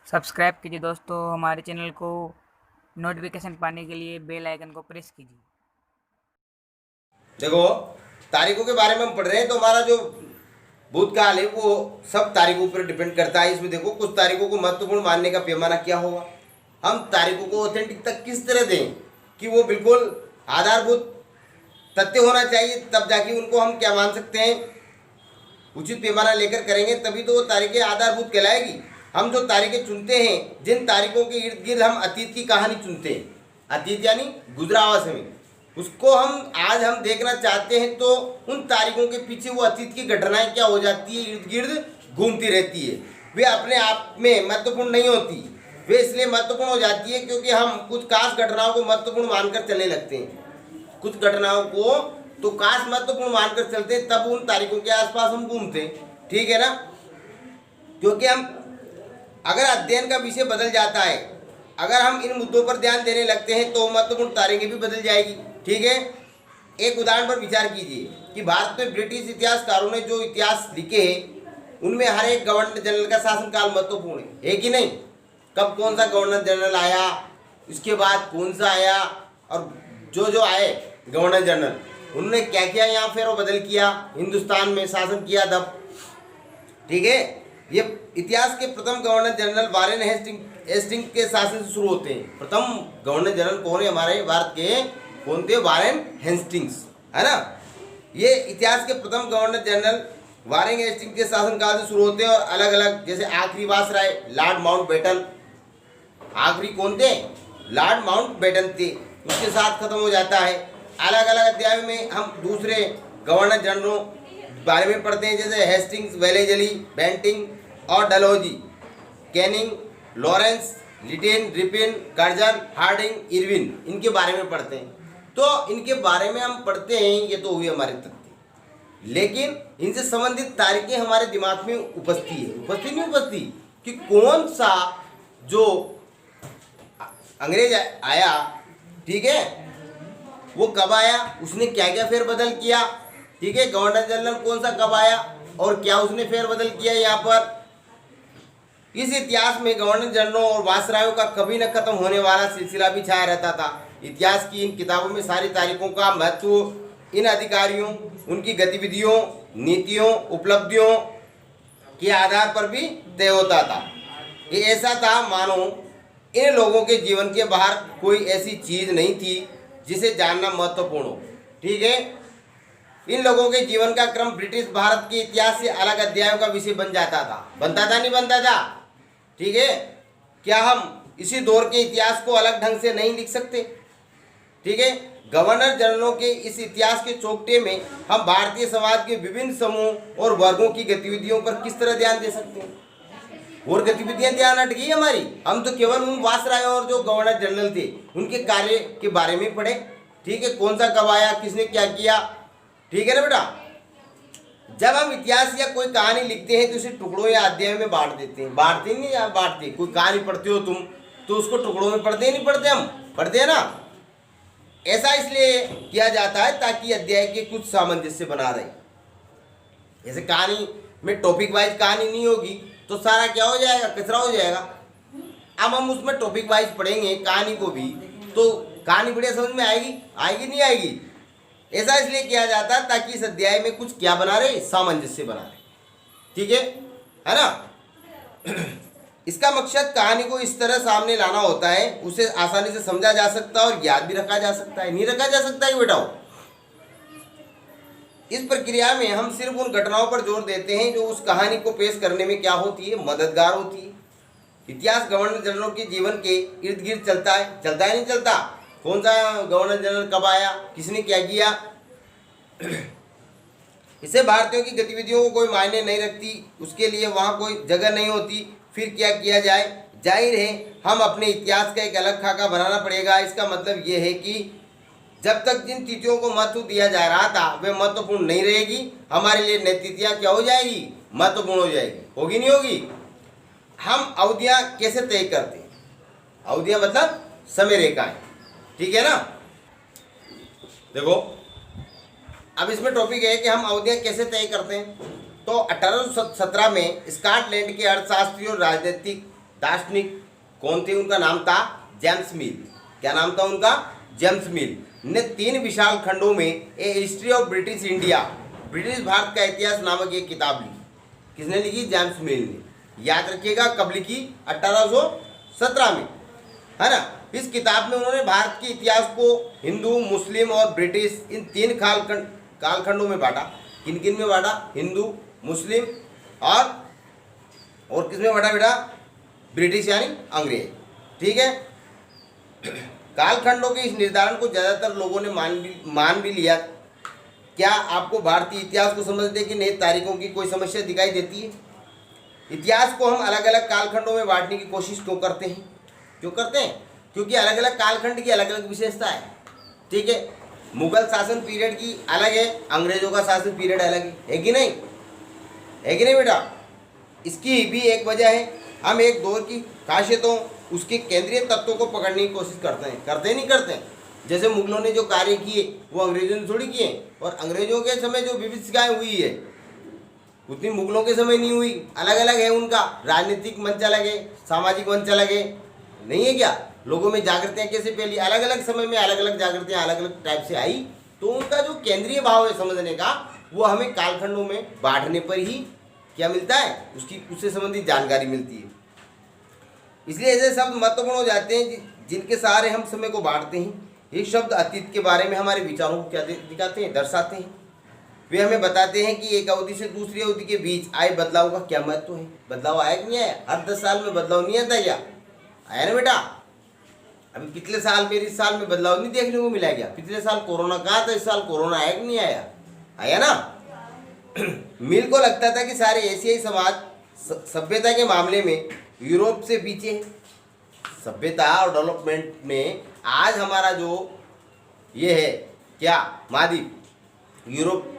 Subscribe कीजिए दोस्तों हमारे चैनल को। नोटिफिकेशन पाने के लिए बेल आइकन को प्रेस कीजिए। देखो, तारीखों के बारे में हम पढ़ रहे हैं तो हमारा जो भूतकाल है वो सब तारीखों पर डिपेंड करता है। इसमें देखो, कुछ तारीखों को महत्वपूर्ण मानने का पैमाना क्या होगा, हम तारीखों को ऑथेंटिक तक किस तरह दें कि वो बिल्कुल आधारभूत तथ्य होना चाहिए, तब जाके उनको हम क्या मान सकते हैं। उचित पैमाना लेकर करेंगे तभी तो वो तारीखें आधारभूत कहलाएगी। हम जो तारीखें चुनते हैं, जिन तारीखों के इर्द गिर्द हम अतीत की कहानी चुनते हैं, अतीत यानी गुजरा हुआ समय, उसको हम देखना चाहते हैं तो उन तारीखों के पीछे वो अतीत की घटनाएं क्या हो जाती है, इर्द गिर्द घूमती रहती है। वे अपने आप में महत्वपूर्ण नहीं होती, वे इसलिए महत्वपूर्ण हो जाती है क्योंकि हम कुछ खास घटनाओं को महत्वपूर्ण मानकर चलने लगते हैं। कुछ घटनाओं को तो खास महत्वपूर्ण मानकर चलते हैं, तब उन तारीखों के आसपास हम घूमते हैं। ठीक है ना, क्योंकि हम अगर अध्ययन का विषय बदल जाता है, अगर हम इन मुद्दों पर ध्यान देने लगते हैं तो महत्वपूर्ण तारीखें भी बदल जाएगी। ठीक है, एक उदाहरण पर विचार कीजिए कि भारत में ब्रिटिश इतिहासकारों ने जो इतिहास लिखे हैं उनमें हर एक गवर्नर जनरल का शासनकाल महत्वपूर्ण है कि नहीं। कब कौन सा गवर्नर जनरल आया, उसके बाद कौन सा आया, और जो आए गवर्नर जनरल उन्होंने क्या क्या यहाँ फेर बदल किया, हिंदुस्तान में शासन किया तब। ठीक है, ये इतिहास के प्रथम गवर्नर जनरल वारेन हेस्टिंग के शासन से शुरू होते हैं। प्रथम गवर्नर जनरल कौन है हमारे भारत के, कौन थे, वारेन हेस्टिंग्स, है ना। ये इतिहास के प्रथम गवर्नर जनरल वारेन हेस्टिंग के शासनकाल से शुरू होते हैं और अलग अलग, जैसे आखिरी वासराय लॉर्ड माउंटबेटन, आखिरी कौन थे, लॉर्ड माउंटबेटन थे, उसके साथ खत्म हो जाता है। अलग अलग अध्याय में हम दूसरे गवर्नर जनरलों बारे में पढ़ते हैं, जैसे हेस्टिंग्स, वेलेजली, बेंटिंग और Dalhousie, Canning, Lawrence, Lytton, Ripon, Curzon, Hardinge, Irwin, इनके बारे में पढ़ते हैं। तो इनके बारे में हम पढ़ते हैं, ये तो हुए हमारे तथ्य, लेकिन इनसे संबंधित तारीखें हमारे दिमाग में उपस्थित नहीं उपस्थित कि कौन सा जो अंग्रेज आया, ठीक है, वो कब आया, उसने क्या क्या फेरबदल किया। ठीक है, गवर्नर जनरल कौन सा कब आया और क्या उसने फेरबदल किया। यहाँ पर इस इतिहास में गवर्नर जनरलों और वासरायों का कभी न खत्म होने वाला सिलसिला भी छाया रहता था। इतिहास की इन किताबों में सारी तारीखों का महत्व इन अधिकारियों, उनकी गतिविधियों, नीतियों, उपलब्धियों के आधार पर भी तय होता था। ये ऐसा था मानो इन लोगों के जीवन के बाहर कोई ऐसी चीज नहीं थी जिसे जानना महत्वपूर्ण हो। ठीक है, इन लोगों के जीवन का क्रम ब्रिटिश भारत के इतिहास से अलग अध्यायों का विषय बन जाता था, बनता था नहीं बनता था। ठीक है, क्या हम इसी दौर के इतिहास को अलग ढंग से नहीं लिख सकते। ठीक है, गवर्नर जनरलों के इस इतिहास के चौकटे में हम भारतीय समाज के विभिन्न समूह और वर्गों की गतिविधियों पर किस तरह ध्यान दे सकते हैं। और गतिविधियां ध्यान हट गई हमारी, हम तो केवल उन वासराय और जो गवर्नर जनरल थे उनके कार्य के बारे में पढ़े। ठीक है, कौन सा कब आया, किसने क्या किया। ठीक है ना बेटा, जब हम इतिहास या कोई कहानी लिखते हैं तो इसे टुकड़ों या अध्यायों में बांट देते हैं। बांटते नहीं या बांटते, कोई कहानी पढ़ते हो तुम तो उसको टुकड़ों में पढ़ते नहीं पढ़ते, हम पढ़ते हैं ना। ऐसा इसलिए किया जाता है ताकि अध्याय के कुछ सामंजस्य बना रहे। जैसे कहानी में टॉपिक वाइज कहानी नहीं होगी तो सारा क्या हो जाएगा, कचरा हो जाएगा। अब हम उसमें टॉपिक वाइज पढ़ेंगे कहानी को भी तो कहानी बढ़िया समझ में आएगी नहीं आएगी। ऐसा इसलिए किया जाता है ताकि इस अध्याय में कुछ क्या बना रहे, सामंजस्य बना रहे। ठीक है ना। इसका मकसद कहानी को इस तरह सामने लाना होता है, उसे आसानी से समझा जा सकता है और याद भी रखा जा सकता है। नहीं रखा जा सकता है बेटा। इस प्रक्रिया में हम सिर्फ उन घटनाओं पर जोर देते हैं जो उस कहानी को पेश करने में क्या होती है, मददगार होती है। इतिहास गवर्नर जनरलों के जीवन के इर्द गिर्द चलता है नहीं चलता। कौन सा गवर्नर जनरल कब आया, किसने क्या किया। इससे भारतीयों की गतिविधियों को कोई मायने नहीं रखती, उसके लिए वहाँ कोई जगह नहीं होती। फिर क्या किया जाए, जाहिर है हम अपने इतिहास का एक अलग खाका बनाना पड़ेगा। इसका मतलब ये है कि जब तक जिन तिथियों को महत्व दिया जा रहा था वे महत्वपूर्ण नहीं रहेगी, हमारे लिए नई तिथियां क्या हो जाएगी, महत्वपूर्ण हो जाएगी। होगी नहीं होगी। हम अवधियां कैसे तय करते हैं, अवधियां मतलब समय रेखाएं। ठीक है ना। देखो, अब इसमें टॉपिक है कि हम अवधियां कैसे तय करते हैं। तो 1817 में स्कॉटलैंड के अर्थशास्त्री और राजनीतिक दार्शनिक कौन थे? उनका नाम था जेम्स मिल। क्या नाम था उनका? जेम्स मिल ने 3 विशाल खंडों में a history of British India, British Bharat का इतिहास नामक एक किताब लिखी। किसने लिखी? जेम्स मिल ने। याद रखिएगा कब लिखी? 1817 में, है ना। इस किताब में उन्होंने भारत के इतिहास को हिंदू, मुस्लिम और ब्रिटिश इन 3 कालखंडों में बांटा। किन किन में बांटा? हिंदू, मुस्लिम और किस में बांटा बेटा? ब्रिटिश यानी अंग्रेज। ठीक है। कालखंडों के इस निर्धारण को ज़्यादातर लोगों ने मान भी लिया। क्या आपको भारतीय इतिहास को समझने की नई तारीखों की कोई समस्या दिखाई देती है? इतिहास को हम अलग अलग कालखंडों में बांटने की कोशिश क्यों करते हैं? क्यों करते हैं? क्योंकि अलग अलग कालखंड की अलग अलग विशेषता है। ठीक है। मुगल शासन पीरियड की अलग है, अंग्रेजों का शासन पीरियड अलग है कि नहीं? है कि नहीं बेटा? इसकी भी एक वजह है, हम एक दौर की खासियतों, उसके केंद्रीय तत्वों को पकड़ने की कोशिश करते हैं। करते नहीं करते हैं? जैसे मुगलों ने जो कार्य किए वो अंग्रेजों ने थोड़ी किए, और अंग्रेजों के समय जो विविधताएं हुई है उतनी मुगलों के समय नहीं हुई। अलग अलग है उनका राजनीतिक मंच अलग है, सामाजिक मंच अलग है, नहीं है क्या? लोगों में जागृतियाँ कैसे फैली? अलग अलग समय में अलग अलग जागृतियाँ अलग अलग टाइप से आई। तो उनका जो केंद्रीय भाव है समझने का, वो हमें कालखंडों में बांटने पर ही क्या मिलता है? उससे संबंधित जानकारी मिलती है। इसलिए ऐसे शब्द महत्वपूर्ण हो जाते हैं जिनके सहारे हम समय को बांटते हैं। ये शब्द अतीत के बारे में हमारे विचारों को क्या दिखाते हैं? दर्शाते हैं। वे हमें बताते हैं कि एक अवधि से दूसरी अवधि के बीच आए बदलाव का क्या महत्व है। बदलाव आया कि नहीं आया? हर 10 साल में बदलाव नहीं आता क्या? आया ना बेटा? अभी पिछले साल में, इस साल में बदलाव नहीं देखने को मिला क्या? पिछले साल कोरोना कहा था, इस साल कोरोना आया कि नहीं आया? आया ना। मिल को लगता था कि सारे एशियाई समाज सभ्यता के मामले में यूरोप से पीछे है। सभ्यता और डेवलपमेंट में आज हमारा जो ये है क्या महाद्वीप, यूरोप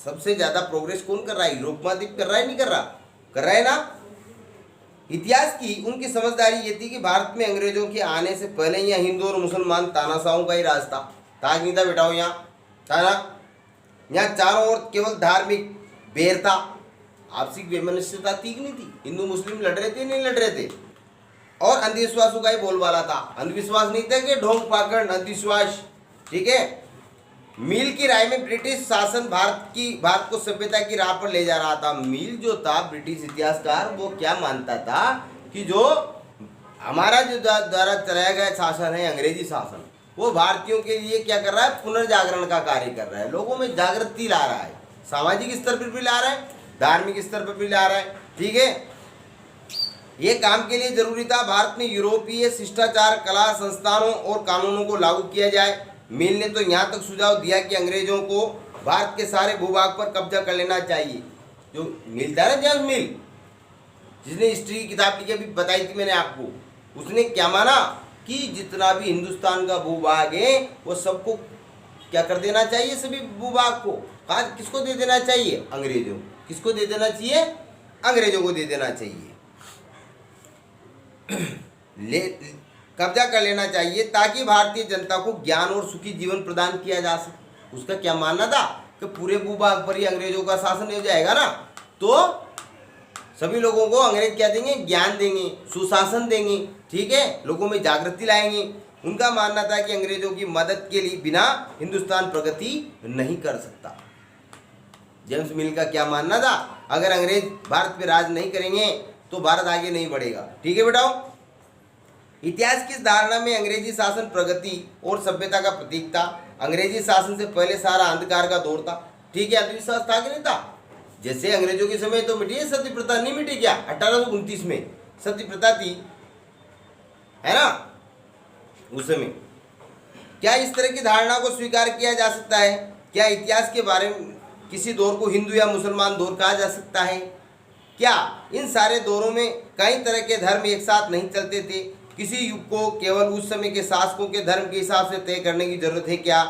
सबसे ज़्यादा प्रोग्रेस कौन कर रहा है? यूरोप महाद्वीप कर रहा है, नहीं कर रहा? कर रहा है ना। इतिहास की उनकी समझदारी ये थी कि भारत में अंग्रेजों के आने से पहले यहाँ हिंदू और मुसलमान तानाशाहों का ही राज था। ताज नहीं था बेटा, यहाँ था ना। यहाँ चारों ओर केवल धार्मिक बैर था, आपसी वैमनस्यता थी कि नहीं थी? हिंदू मुस्लिम लड़ रहे थे, नहीं लड़ रहे थे? और अंधविश्वासों का ही बोलबाला था। अंधविश्वास नहीं था कि ढोंग पाखंड अंधविश्वास। ठीक है। मिल की राय में ब्रिटिश शासन भारत को सभ्यता की राह पर ले जा रहा था। मिल जो था ब्रिटिश इतिहासकार, वो क्या मानता था कि जो हमारा जो द्वारा चलाया गया शासन है, अंग्रेजी शासन, वो भारतीयों के लिए क्या कर रहा है? पुनर्जागरण का कार्य कर रहा है, लोगों में जागृति ला रहा है, सामाजिक स्तर पर भी ला रहा है, धार्मिक स्तर पर भी ला रहा है। ठीक है। ये काम के लिए जरूरी था भारत में यूरोपीय शिष्टाचार, कला, संस्थानों और कानूनों को लागू किया जाए। मिल ने तो यहाँ तक सुझाव दिया कि अंग्रेजों को भारत के सारे भूभाग पर कब्जा कर लेना चाहिए। जो मिल था ना, जेम्स मिल, जिसने हिस्ट्री की किताब लिखी, अभी बताई थी मैंने आपको, उसने क्या माना कि जितना भी हिंदुस्तान का भूभाग है वो सबको क्या कर देना चाहिए? सभी भूभाग को किसको दे देना चाहिए? अंग्रेजों। किसको दे देना चाहिए? अंग्रेजों को दे देना चाहिए। कब्जा कर लेना चाहिए ताकि भारतीय जनता को ज्ञान और सुखी जीवन प्रदान किया जा सके। उसका क्या मानना था कि पूरे भूभाग पर ही अंग्रेजों का शासन हो जाएगा ना, तो सभी लोगों को अंग्रेज क्या देंगे? ज्ञान देंगे, सुशासन देंगे। ठीक है। लोगों में जागृति लाएंगे। उनका मानना था कि अंग्रेजों की मदद के लिए बिना हिंदुस्तान प्रगति नहीं कर सकता। जेम्स मिल का क्या मानना था? अगर अंग्रेज भारत पे राज नहीं करेंगे तो भारत आगे नहीं बढ़ेगा। ठीक है बेटाओ। इतिहास की धारणा में अंग्रेजी शासन प्रगति और सभ्यता का प्रतीक था। अंग्रेजी शासन से पहले सारा अंधकार का दौर था। ठीक है। अंधविश्वास था कि नहीं था? जैसे अंग्रेजों के समय तो मिटी है सती प्रथा, नहीं मिटी क्या? 1829 में सती प्रथा थी, है ना, उस समय। क्या इस तरह की धारणा को स्वीकार किया जा सकता है? क्या इतिहास के बारे में किसी दौर को हिंदू या मुसलमान दौर कहा जा सकता है? क्या इन सारे दौरों में कई तरह के धर्म एक साथ नहीं चलते थे? किसी युग को केवल उस समय के शासकों के धर्म के हिसाब से तय करने की जरूरत है क्या?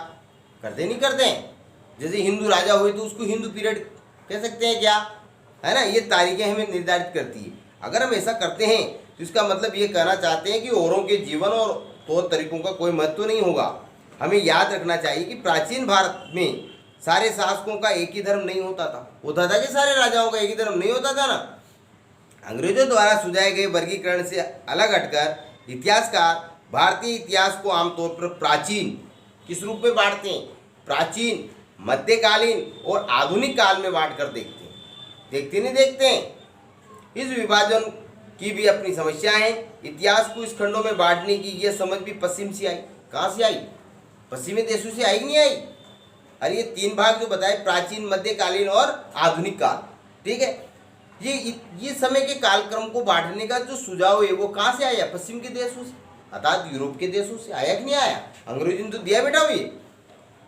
करते नहीं करते हैं? जैसे हिंदू राजा हुए तो उसको हिंदू पीरियड कह सकते हैं क्या? है ना। ये तारीखें हमें निर्धारित करती है। अगर हम ऐसा करते हैं तो इसका मतलब ये कहना चाहते हैं कि औरों के जीवन और तौर तरीकों का कोई महत्व नहीं होगा। हमें याद रखना चाहिए कि प्राचीन भारत में सारे शासकों का एक ही धर्म नहीं होता था। होता था कि सारे राजाओं का एक ही धर्म नहीं होता था ना। अंग्रेजों द्वारा सुझाए गए वर्गीकरण से अलग हटकर इतिहासकार भारतीय इतिहास को आमतौर पर प्राचीन किस रूप में बांटते हैं? प्राचीन, मध्यकालीन और आधुनिक काल में बांट कर देखते नहीं देखते हैं। इस विभाजन की भी अपनी समस्या है। इतिहास को इस खंडों में बांटने की यह समझ भी पश्चिम से आई। कहाँ से आई? पश्चिमी देशों से आई नहीं आई? अरे ये 3 भाग जो बताए, प्राचीन, मध्यकालीन और आधुनिक काल, ठीक है, ये समय के कालक्रम को बांटने का जो सुझाव है वो कहाँ से आया? पश्चिम के देशों से, अर्थात यूरोप के देशों से। आया कि नहीं आया? अंग्रेजों ने तो दिया बेटा। हुई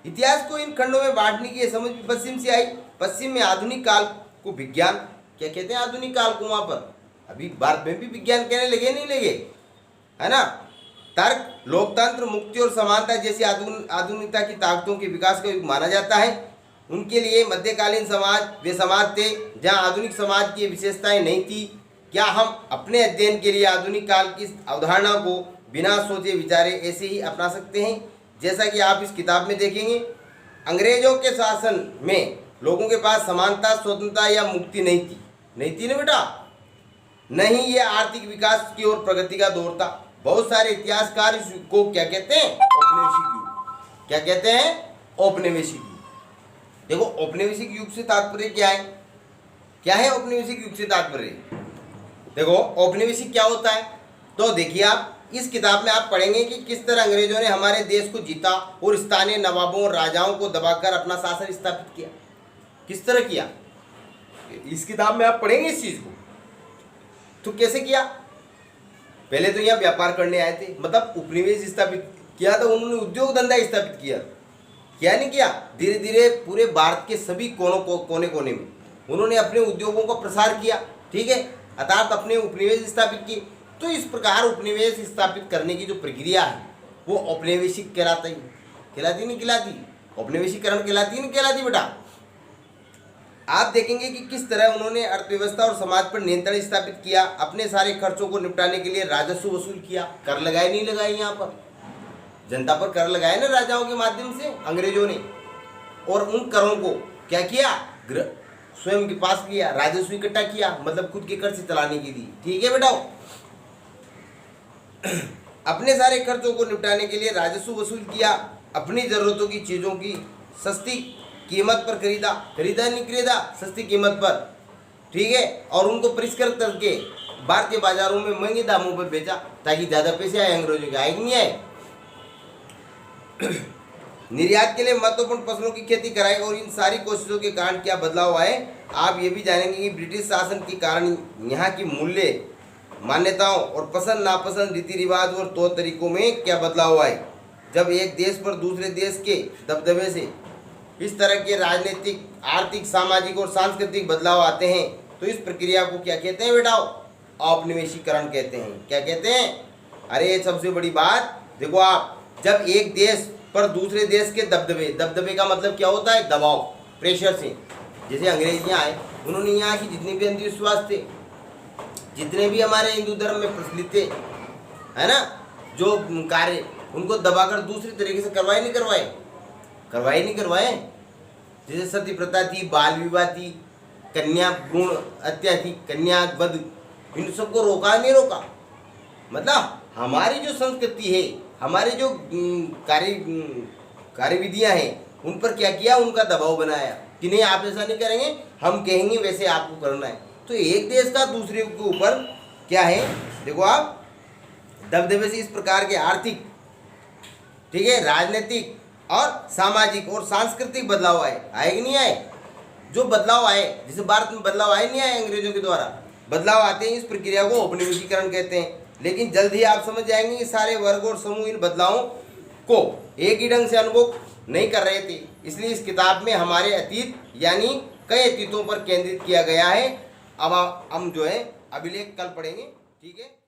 इतिहास को इन खंडों में बांटने की समझ भी पश्चिम से आई। पश्चिम में आधुनिक काल को विज्ञान, क्या कहते हैं आधुनिक काल को? वहां पर अभी भारत में भी विज्ञान कहने लगे नहीं लगे, है ना? तर्क, लोकतंत्र, मुक्ति और समानता जैसी आधुनिकता की ताकतों के विकास का युग माना जाता है। उनके लिए मध्यकालीन समाज वे समाज थे जहां आधुनिक समाज की विशेषताएं नहीं थी। क्या हम अपने अध्ययन के लिए आधुनिक काल की अवधारणा को बिना सोचे विचारे ऐसे ही अपना सकते हैं? जैसा कि आप इस किताब में देखेंगे, अंग्रेजों के शासन में लोगों के पास समानता, स्वतंत्रता या मुक्ति नहीं थी ना बेटा। नहीं, ये आर्थिक विकास की ओर प्रगति का दौर था। बहुत सारे इतिहासकार इस युग को क्या कहते हैं? औपनिवेशिक युग। क्या कहते हैं? औपनिवेशिक युग। देखो, औपनिवेशिक युग से तात्पर्य क्या है? क्या है औपनिवेशिक युग से तात्पर्य? देखो, औपनिवेशिक क्या होता है तो देखिए, आप इस किताब में आप पढ़ेंगे कि किस तरह अंग्रेजों ने हमारे देश को जीता और स्थानीय नवाबों और राजाओं को दबाकर अपना शासन स्थापित किया। किस तरह किया? इस किताब में आप पढ़ेंगे इस चीज को। तो कैसे किया? पहले तो यहाँ व्यापार करने आए थे, मतलब उपनिवेश स्थापित किया था उन्होंने, उद्योग धंधा स्थापित किया। क्या नहीं किया? धीरे धीरे पूरे भारत के सभी कोने कोने में उन्होंने अपने उद्योगों का प्रसार किया, ठीक है, अर्थात अपने उपनिवेश स्थापित किए। तो इस प्रकार उपनिवेश स्थापित करने की जो प्रक्रिया है वो औपनिवेशिक कहलाती नहीं कहलाती? औपनिवेशीकरण कहलाती नहीं कहलाती बेटा? आप देखेंगे कि किस तरह उन्होंने अर्थव्यवस्था और समाज पर नियंत्रण स्थापित किया। अपने सारे खर्चों को निपटाने के लिए राजस्व वसूल किया। कर लगाए नहीं लगाए? यहाँ पर जनता पर कर लगाए ना राजाओं के माध्यम से अंग्रेजों ने, और उन करों को क्या किया? स्वयं के पास लिया, राजस्व इकट्ठा किया, मतलब खुद के खर्च चलाने के लिए, ठीक है बेटा। अपने सारे खर्चों को निपटाने के लिए राजस्व वसूल किया। अपनी जरूरतों की चीजों की सस्ती कीमत पर खरीदा सस्ती कीमत पर, ठीक है, और उनको परिष्कृत करके भारतीय बाजारों में महंगे दामों पर बेचा ताकि ज्यादा पैसे आए अंग्रेजों के। आए कि नहीं आए? निर्यात के लिए महत्वपूर्ण फसलों की खेती कराई। और इन सारी कोशिशों के कारण क्या बदलाव आए? आप ये भी जानेंगे कि ब्रिटिश शासन के कारण यहाँ की मूल्य, मान्यताओं और पसंद नापसंद, रीति रिवाज और तौर तरीकों में क्या बदलाव आए। जब एक देश पर दूसरे देश के दबदबे से इस तरह के राजनीतिक, आर्थिक, सामाजिक और सांस्कृतिक बदलाव आते हैं तो इस प्रक्रिया को क्या कहते हैं बेटा? औपनिवेशीकरण कहते हैं। क्या कहते हैं? अरे सबसे बड़ी बात देखो, आप जब एक देश पर दूसरे देश के दबदबे का मतलब क्या होता है? दबाव, प्रेशर से। जैसे अंग्रेज यहाँ आए, उन्होंने यहाँ की जितने भी अंधविश्वास थे, जितने भी हमारे हिंदू धर्म में प्रचलित थे, है ना, जो कार्य, उनको दबाकर दूसरी तरीके से करवाए नहीं करवाए। जैसे सती प्रथा थी, बाल विवाह थी, कन्या भ्रूण हत्या थी, कन्या वध, इन सबको रोका नहीं रोका। मतलब हमारी जो संस्कृति है, हमारी जो कार्यविधियां हैं, उन पर क्या किया? उनका दबाव बनाया कि नहीं, आप ऐसा नहीं करेंगे, हम कहेंगे वैसे आपको करना है। तो एक देश का दूसरे के ऊपर क्या है? देखो आप, दबदबे से इस प्रकार के आर्थिक, ठीक है, राजनीतिक और सामाजिक और सांस्कृतिक बदलाव आए कि नहीं आए? जो बदलाव आए, जैसे भारत में बदलाव आए नहीं आए अंग्रेजों के द्वारा, बदलाव आते हैं, इस प्रक्रिया को औपनिवेशीकरण कहते हैं। लेकिन जल्द ही आप समझ जाएंगे कि सारे वर्ग और समूह इन बदलावों को एक ही ढंग से अनुभव नहीं कर रहे थे। इसलिए इस किताब में हमारे अतीत यानी कई अतीतों पर केंद्रित किया गया है। अब हम जो है अभिलेख कल पढ़ेंगे, ठीक है।